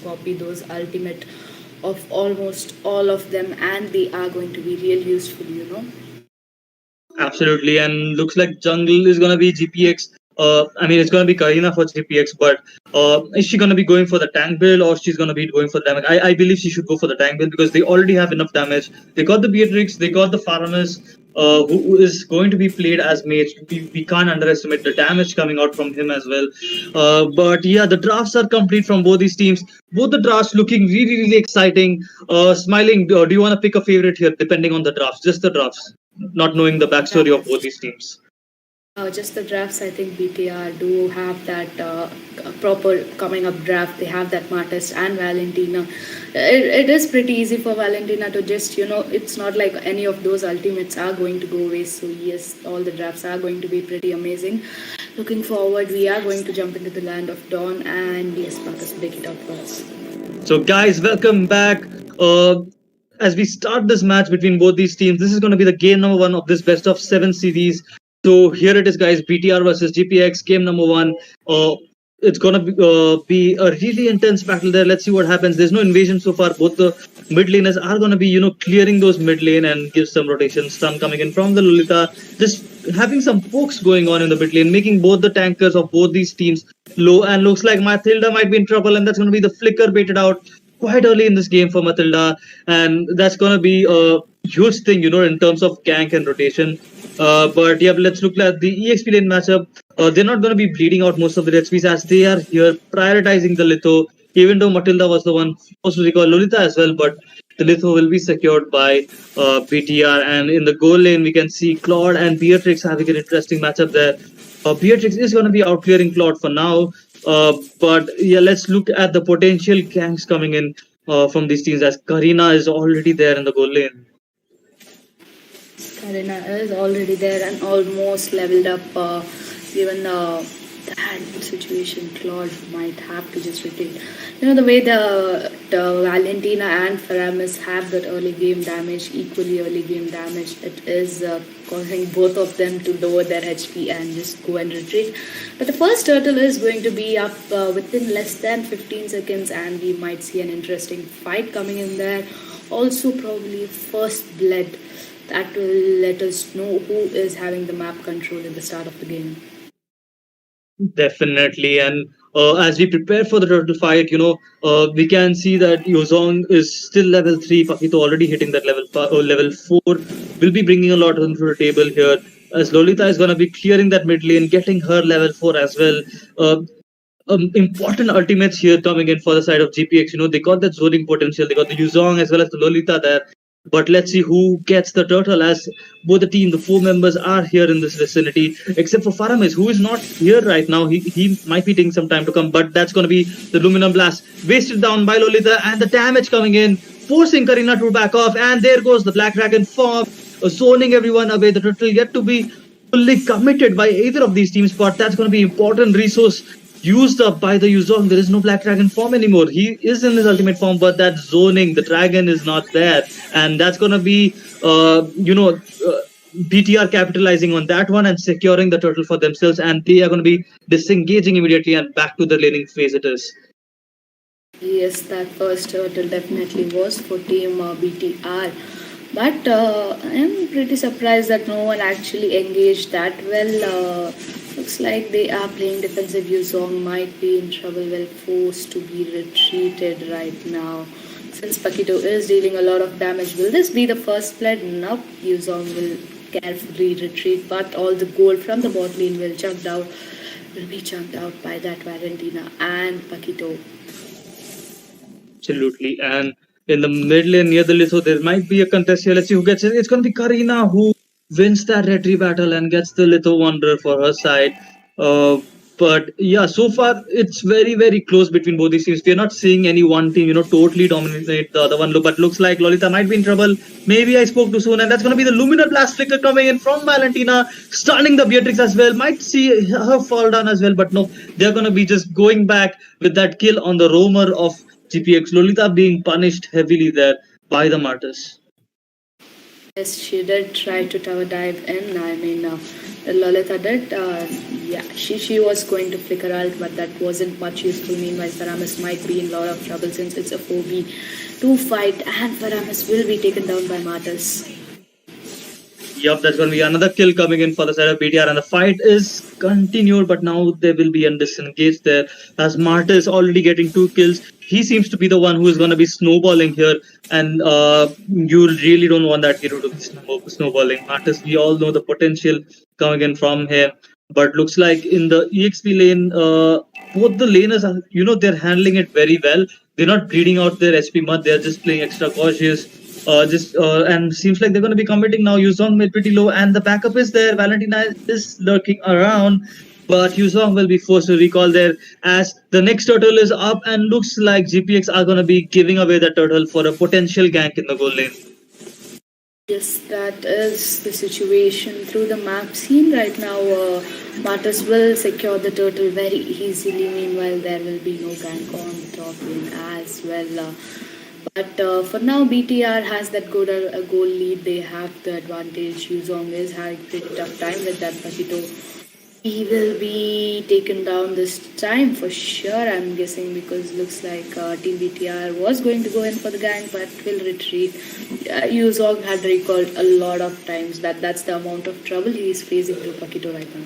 just copy those ultimate of almost all of them, and they are going to be real useful. Absolutely, and looks like jungle is gonna be GPX. I mean, it's gonna be Karina for GPX, but is she gonna be going for the tank build or she's gonna be going for the damage? I believe she should go for the tank build because they already have enough damage. They got the Beatrix, they got the Faramis, who is going to be played as mage. We can't underestimate the damage coming out from him as well. But yeah, the drafts are complete from both these teams. Both the drafts looking really, really exciting. Smiling, do you want to pick a favorite here, depending on the drafts? Just the drafts, not knowing the backstory of both these teams. Just the drafts, I think BTR do have that proper coming up draft. They have that Martis and Valentina. It is pretty easy for Valentina to just, it's not like any of those ultimates are going to go waste. So, yes, all the drafts are going to be pretty amazing. Looking forward, we are going to jump into the land of Dawn, and yes, Marcus, break it up for us. So, guys, welcome back. As we start this match between both these teams, this is going to be the game number one of this best of seven series. So here it is, guys. BTR versus GPX, game number one. It's gonna be a really intense battle there. Let's see what happens. There's no invasion so far. Both the mid laners are gonna be, clearing those mid lane and give some rotations. Some coming in from the Lolita, just having some pokes going on in the mid lane, making both the tankers of both these teams low. And looks like Matilda might be in trouble, and that's gonna be the flicker baited out quite early in this game for Matilda, and that's gonna be a huge thing, in terms of gank and rotation. But yeah, let's look at the EXP lane matchup. They're not going to be bleeding out most of the XPs as they are here prioritizing the Litho, even though Matilda was the one supposed to recall Lolita as well, but the Litho will be secured by BTR. And in the goal lane, we can see Claude and Beatrix having an interesting matchup there. Beatrix is going to be out clearing Claude for now. But yeah, let's look at the potential ganks coming in from these teams as Karina is already there in the goal lane. Karina is already there and almost leveled up. Given that situation, Claude might have to just retreat. The way the Valentina and Faramis have that early game damage, equally early game damage, it is causing both of them to lower their HP and just go and retreat. But the first turtle is going to be up within less than 15 seconds, and we might see an interesting fight coming in there. Also, probably first blood. That will let us know who is having the map control at the start of the game. Definitely, and as we prepare for the turtle fight, we can see that Yozong is still level 3. Pakito already hitting that level 4. Will be bringing a lot onto the table here. As Lolita is going to be clearing that mid lane, getting her level 4 as well. Important ultimates here coming in for the side of GPX. They got that zoning potential. They got the Yuzong as well as the Lolita there. But let's see who gets the turtle, as both the team, the 4 members are here in this vicinity, except for Faramis, who is not here right now. He might be taking some time to come, but that's going to be the Luminum Blast wasted down by Lolita, and the damage coming in, forcing Karina to back off, and there goes the Black Dragon form, zoning everyone away. The turtle yet to be fully committed by either of these teams, but that's going to be important resource used up by the Yuzong. There is no Black Dragon form anymore. He is in his ultimate form, but that zoning, the dragon is not there. And that's going to be, BTR capitalizing on that one and securing the turtle for themselves. And they are going to be disengaging immediately and back to the laning phase it is. Yes, that first turtle definitely was for team BTR. But I'm pretty surprised that no one actually engaged that well. Looks like they are playing defensive. Yuzong might be in trouble, well forced to be retreated right now. Since Pakito is dealing a lot of damage, will this be the first blood? Nope, Yuzong will carefully retreat, but all the gold from the bot lane will be chunked out by that Valentina and Pakito. Absolutely, and in the mid lane near the Litho, there might be a contest here. Let's see who gets it. It's going to be Karina who wins that retry battle and gets the Litho Wanderer for her side. But yeah, so far it's very, very close between both these teams. We're not seeing any one team, totally dominate the other one. But looks like Lolita might be in trouble. Maybe I spoke too soon, and that's going to be the Luminal Blast flicker coming in from Valentina, stunning the Beatrix as well. Might see her fall down as well, but no, they're going to be just going back with that kill on the roamer of GPX. Lolita being punished heavily there by the Martyrs. Yes, she did try to tower dive in. I mean, Lolita did. Yeah, she was going to flicker out, but that wasn't much useful. Meanwhile, Faramis might be in a lot of trouble since it's a 4v2 fight, and Faramis will be taken down by Martyrs. Yup, that's going to be another kill coming in for the side of BTR, and the fight is continued, but now there will be a disengage there as Marta is already getting 2 kills. He seems to be the one who is going to be snowballing here, and you really don't want that hero to be snowballing. Martis, we all know the potential coming in from him, but looks like in the EXP lane, both the laners are, they're handling it very well. They're not bleeding out their SP much, they're just playing extra cautious. Just and seems like they're going to be committing now. Yuzong made pretty low, and the backup is there. Valentina is lurking around, but Yuzong will be forced to recall there as the next turtle is up, and looks like GPX are going to be giving away the turtle for a potential gank in the goal lane. Yes, that is the situation through the map scene right now. Martus will secure the turtle very easily. Meanwhile, there will be no gank on the top lane as well. But for now, BTR has that good goal lead. They have the advantage. Yuzong is having pretty tough time with that Pakito. He will be taken down this time for sure, I'm guessing, because looks like Team BTR was going to go in for the gank but will retreat. Yuzong had recalled a lot of times. That's the amount of trouble he is facing through Pakito right now.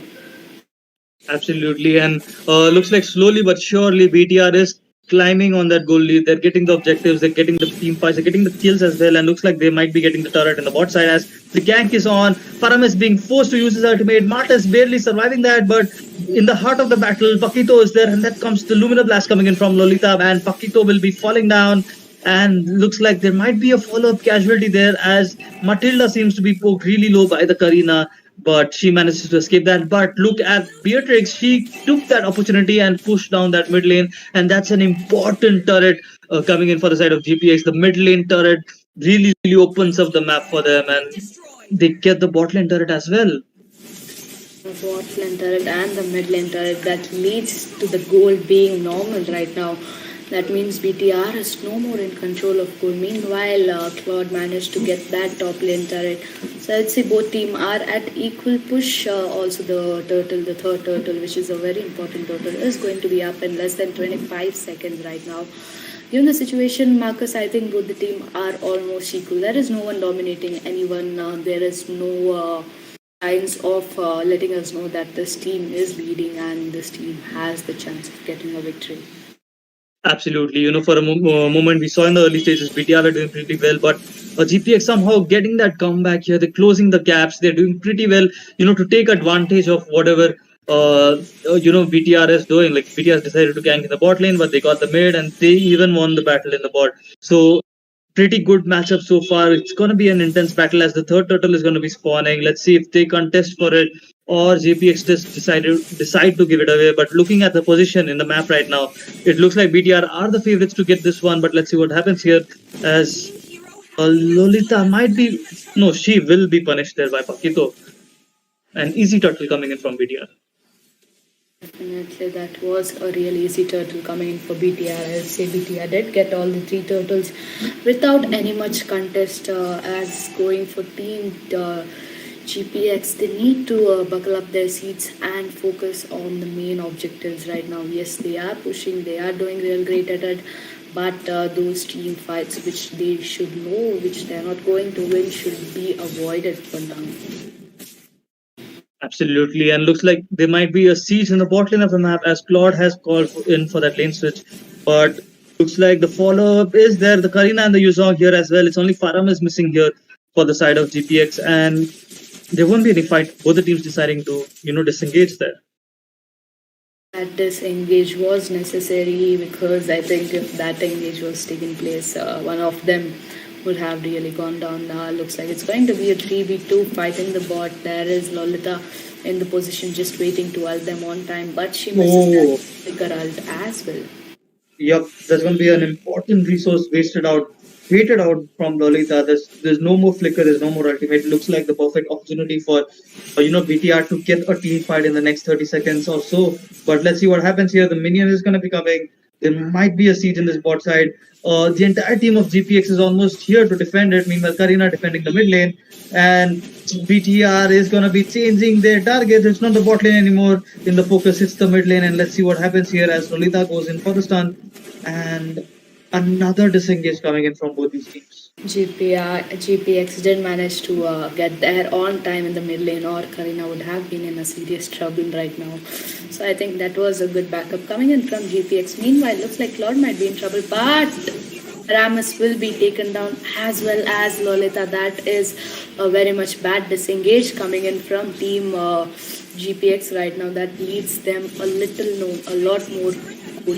Absolutely, and looks like slowly but surely BTR is climbing on that goal lead. They're getting the objectives, they're getting the team fights, they're getting the kills as well, and looks like they might be getting the turret in the bot side as the gank is on. Faram is being forced to use his ultimate. Marta is barely surviving that, but in the heart of the battle, Pakito is there, and that comes the Lumina Blast coming in from Lolita, and Pakito will be falling down. And looks like there might be a follow-up casualty there as Matilda seems to be poked really low by the Karina, but she manages to escape that. But look at Beatrix, she took that opportunity and pushed down that mid lane, and that's an important turret coming in for the side of GPX. The mid lane turret really opens up the map for them, and they get the bot lane turret as well. The bot lane turret and the mid lane turret that leads to the goal being normal right now. That means BTR is no more in control of goal. Meanwhile, Claude managed to get that top lane turret. So I'd say both team are at equal push. Also the turtle, the third turtle, which is a very important turtle, is going to be up in less than 25 seconds right now. Given the situation, Marcus, I think both the team are almost equal. There is no one dominating anyone. There is no signs of letting us know that this team is leading and this team has the chance of getting a victory. Absolutely. For a moment, we saw in the early stages, BTR are doing pretty well, but GPX somehow getting that comeback here. They're closing the gaps. They're doing pretty well, to take advantage of whatever, BTR is doing. Like, BTR has decided to gank in the bot lane, but they got the mid, and they even won the battle in the bot. So, pretty good matchup so far. It's going to be an intense battle as the third turtle is going to be spawning. Let's see if they contest for it or GPX just decide to give it away. But looking at the position in the map right now, it looks like BTR are the favorites to get this one. But let's see what happens here as Lolita she will be punished there by Pakito. An easy turtle coming in from BTR. Definitely, that was a real easy turtle coming in for BTR. I'll say BTR did get all the 3 turtles without any much contest. As going for team GPX, they need to buckle up their seats and focus on the main objectives right now. Yes, they are pushing, they are doing real great at it, but those team fights which they should know, which they are not going to win, should be avoided for now. Absolutely, and looks like there might be a siege in the bot lane of the map as Claude has called in for that lane switch. But looks like the follow-up is there. The Karina and the Yuzong here as well. It's only Faram is missing here for the side of GPX, and there won't be any fight. Both the teams deciding to, disengage there. That disengage was necessary because I think if that engage was taking place, one of them would have really gone down. Looks like it's going to be a 3v2 fight in the bot. There is Lolita in the position just waiting to ult them on time, but she misses the figure ult as well. Yep, there's going to be an important resource wasted out from Lolita. There's no more flicker, there's no more ultimate. It looks like the perfect opportunity for BTR to get a team fight in the next 30 seconds or so. But let's see what happens here. The minion is going to be coming. There might be a siege in this bot side. The entire team of GPX is almost here to defend it. Meanwhile, Karina defending the mid lane, and BTR is gonna be changing their targets. It's not the bot lane anymore. In the focus, it's the mid lane, and let's see what happens here as Lolita goes in for the stun, and another disengage coming in from both these teams. GPX did manage to get there on time in the mid lane, or Karina would have been in a serious trouble right now. So I think that was a good backup coming in from GPX. Meanwhile, looks like Claude might be in trouble, but Ramus will be taken down as well as Lolita. That is a very much bad disengage coming in from team GPX right now. That leads them a lot more.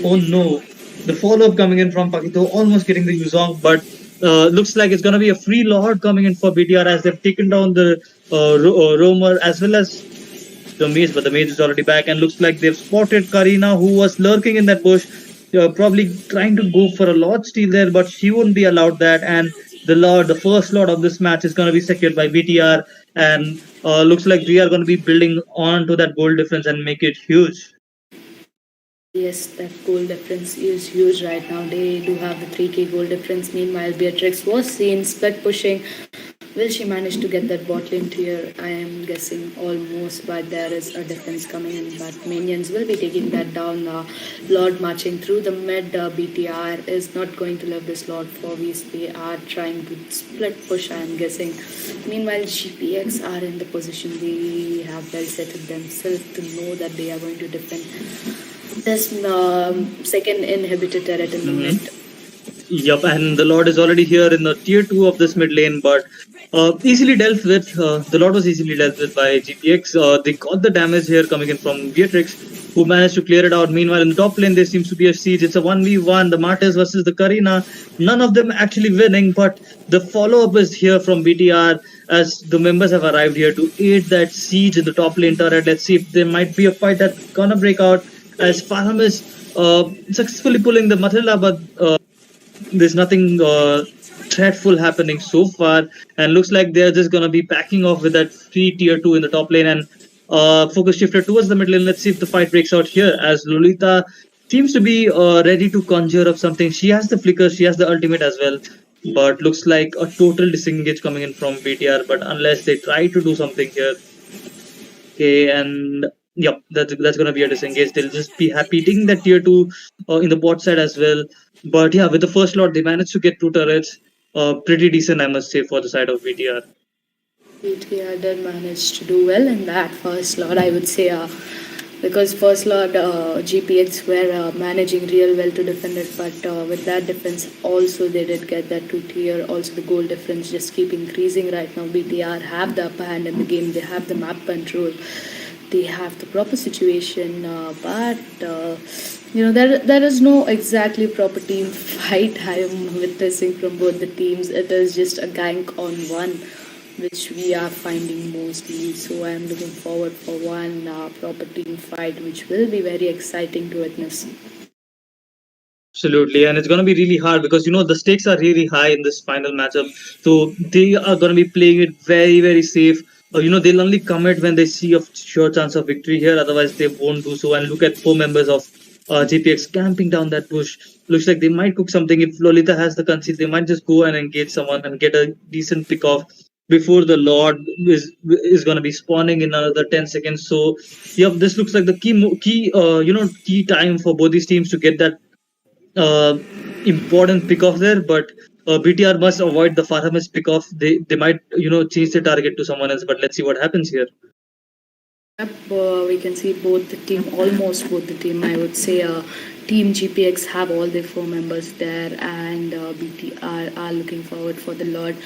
Oh no, the follow-up coming in from Pakito, almost getting the Yuzong, but looks like it's going to be a free Lord coming in for BTR as they've taken down the Roamer as well as the Mage, but the Mage is already back, and looks like they've spotted Karina, who was lurking in that bush, probably trying to go for a Lord steal there, but she wouldn't be allowed that, and the first Lord of this match is going to be secured by BTR, and looks like we are going to be building on to that goal difference and make it huge. Yes, that goal difference is huge right now. They do have the 3k goal difference. Meanwhile, Beatrix was seen split pushing. Will she manage to get that bot lane tier? I am guessing almost, but there is a difference coming in. But minions will be taking that down. Lord marching through the mid. BTR is not going to let this Lord for Vs. They are trying to split push, I am guessing. Meanwhile, GPX are in the position. They have well settled themselves to know that they are going to defend this second inhibitor turret in the mid. Yup, and the Lord is already here in the tier 2 of this mid lane, but easily dealt with. The Lord was easily dealt with by GPX. They got the damage here coming in from Beatrix, who managed to clear it out. Meanwhile, in the top lane, there seems to be a siege. It's a 1v1, the Martyrs versus the Karina. None of them actually winning, but the follow-up is here from BTR as the members have arrived here to aid that siege in the top lane turret. Let's see if there might be a fight that's gonna break out as Farham is successfully pulling the Matilda, but there's nothing threatful happening so far, and looks like they're just gonna be backing off with that free tier 2 in the top lane and focus shifted towards the mid lane. Let's see if the fight breaks out here as Lolita seems to be ready to conjure up something. She has the flicker, she has the ultimate as well, but looks like a total disengage coming in from BTR, but unless they try to do something here. Okay, and yep, that's gonna be a disengage. They'll just be happy taking that tier 2 in the bot side as well. But yeah, with the first lot, they managed to get 2 turrets. Pretty decent, I must say, for the side of BTR. BTR did manage to do well in that first lot, I would say, because first lot GPX were managing real well to defend it, but with that defense also they did get that 2 tier. Also the goal difference just keep increasing right now. BTR have the upper hand in the game. They have the map control. They have the proper situation, but there is no exactly proper team fight I am witnessing from both the teams. It is just a gank on one, which we are finding mostly. So I am looking forward for one proper team fight, which will be very exciting to witness. Absolutely, and it's going to be really hard because the stakes are really high in this final matchup. So they are going to be playing it very, very safe. They'll only commit when they see a sure chance of victory here. Otherwise, they won't do so. And look at 4 members of GPX camping down that bush. Looks like they might cook something. If Lolita has the conceit, they might just go and engage someone and get a decent pick off before the Lord is going to be spawning in another 10 seconds. So, yeah, this looks like the key time for both these teams to get that important pick off there, but BTR must avoid the Farhamis pick off. They might change the target to someone else, but let's see what happens here. Yep, we can see almost both the team. I would say Team GPX have all their 4 members there, and BTR are looking forward for the Lord.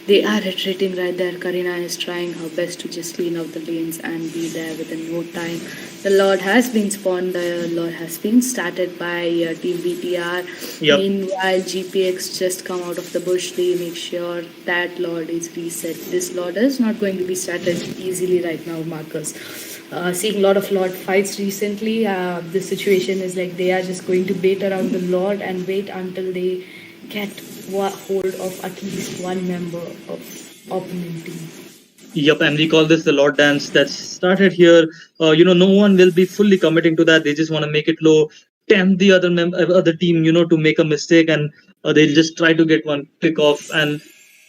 They are retreating right there. Karina is trying her best to just clean out the lanes and be there within no time. The Lord has been spawned. The Lord has been started by Team BTR. Yep. Meanwhile, GPX just come out of the bush. They make sure that Lord is reset. This Lord is not going to be started easily right now, Marcus. Seeing a lot of Lord fights recently, the situation is like they are just going to bait around the Lord and wait until they get hold of at least one member of opponent team. Yep, and we call this the Lord Dance that started here. No one will be fully committing to that. They just want to make it low, tempt the other team, to make a mistake, and they'll just try to get one click off, and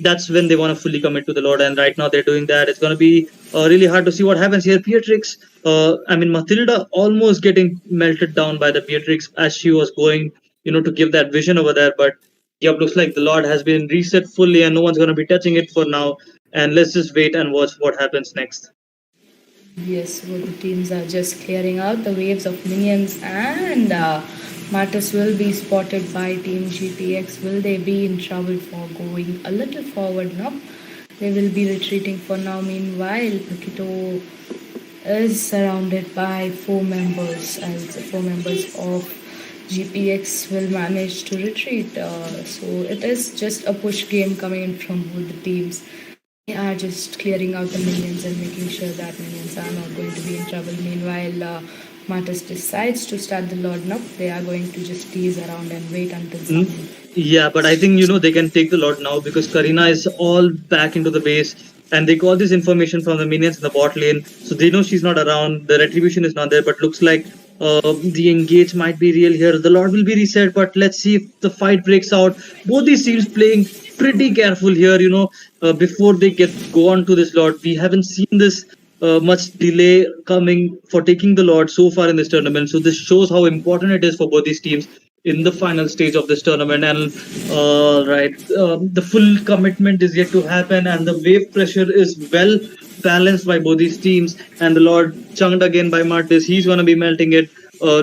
that's when they want to fully commit to the Lord. And right now they're doing that. It's going to be really hard to see what happens here. Beatrix, Matilda almost getting melted down by the Beatrix as she was going, to give that vision over there. But yep, looks like the Lord has been reset fully, and no one's going to be touching it for now. And let's just wait and watch what happens next. Yes, both the teams are just clearing out the waves of minions, and Martis will be spotted by Team GPX. Will they be in trouble for going a little forward now? They will be retreating for now. Meanwhile, Pikito is surrounded by four members, and the four members of GPX will manage to retreat. So it is just a push game coming in from both the teams. They are just clearing out the minions and making sure that minions are not going to be in trouble. Meanwhile, Martis decides to start the Lord Nup. They are going to just tease around and wait until someone. Yeah, but I think they can take the Lord now because Karina is all back into the base, and they got this information from the minions in the bot lane, so they know she's not around. The retribution is not there, but looks like the engage might be real here. The Lord will be reset, but let's see if the fight breaks out. Both these teams playing pretty careful here, before they go on to this Lord. We haven't seen this much delay coming for taking the Lord so far in this tournament. So this shows how important it is for both these teams in the final stage of this tournament. And the full commitment is yet to happen, and the wave pressure is well balanced by both these teams. And the Lord chunked again by Martis. He's going to be melting it,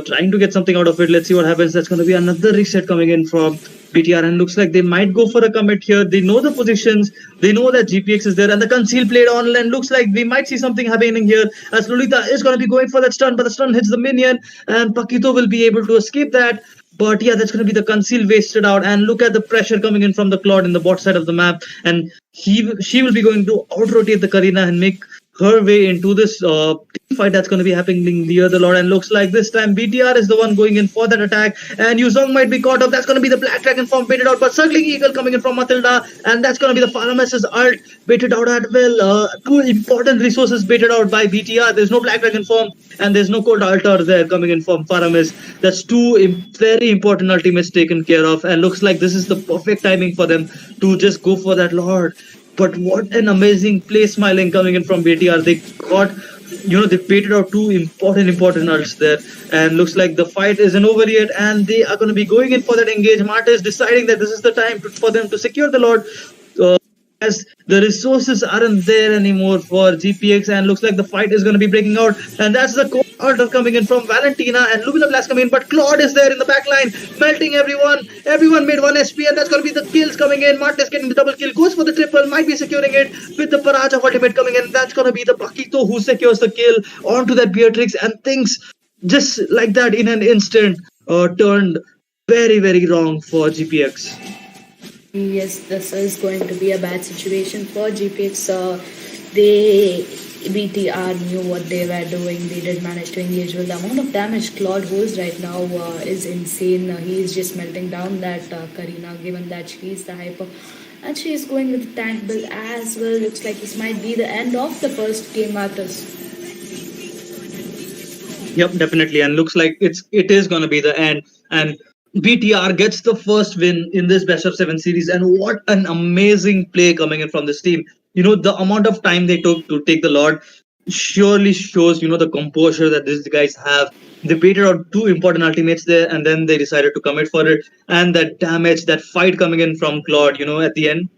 trying to get something out of it. Let's see what happens. That's going to be another reset coming in from BTR, and looks like they might go for a commit here. They know the positions, they know that GPX is there, and the conceal played on, and looks like we might see something happening here as Lolita is going to be going for that stun, but the stun hits the minion, and Pakito will be able to escape that. But yeah, that's going to be the conceal wasted out, and look at the pressure coming in from the Claude in the bot side of the map, and she will be going to out rotate the Karina and make her way into this team fight that's going to be happening near the Lord. And looks like this time BTR is the one going in for that attack, and Yuzong might be caught up. That's going to be the Black Dragon form baited out, but Circling Eagle coming in from Matilda, and that's going to be the Farames's ult baited out as well. Two important resources baited out by BTR. There's no Black Dragon form, and there's no Cold Altar there coming in from Farames. That's two very important ultimates taken care of, and looks like this is the perfect timing for them to just go for that Lord. But what an amazing play smiling coming in from BTR. They got, they baited out two important ults there. And looks like the fight isn't over yet, and they are going to be going in for that engage. Marta is deciding that this is the time for them to secure the Lord. As the resources aren't there anymore for GPX, and looks like the fight is going to be breaking out, and that's the cold order coming in from Valentina, and Lumina Blast coming in, but Claude is there in the back line, melting everyone made 1 SP, and that's going to be the kills coming in. Martes getting the double kill, goes for the triple, might be securing it with the Paraj of ultimate coming in. That's going to be the Pakito who secures the kill onto that Beatrix, and things just like that in an instant turned very, very wrong for GPX. Yes, this is going to be a bad situation for GPX. BTR knew what they were doing. They did manage to engage. Well, the amount of damage Claude holds right now is insane. He is just melting down that Karina, given that she is the hyper. And she is going with the tank build as well. Looks like this might be the end of the first game, Martis. Yep, definitely. And looks like it is going to be the end. And BTR gets the first win in this best of 7 series, and what an amazing play coming in from this team. The amount of time they took to take the Lord surely shows, the composure that these guys have. They baited out two important ultimates there, and then they decided to commit for it. And that damage, that fight coming in from Claude, at the end,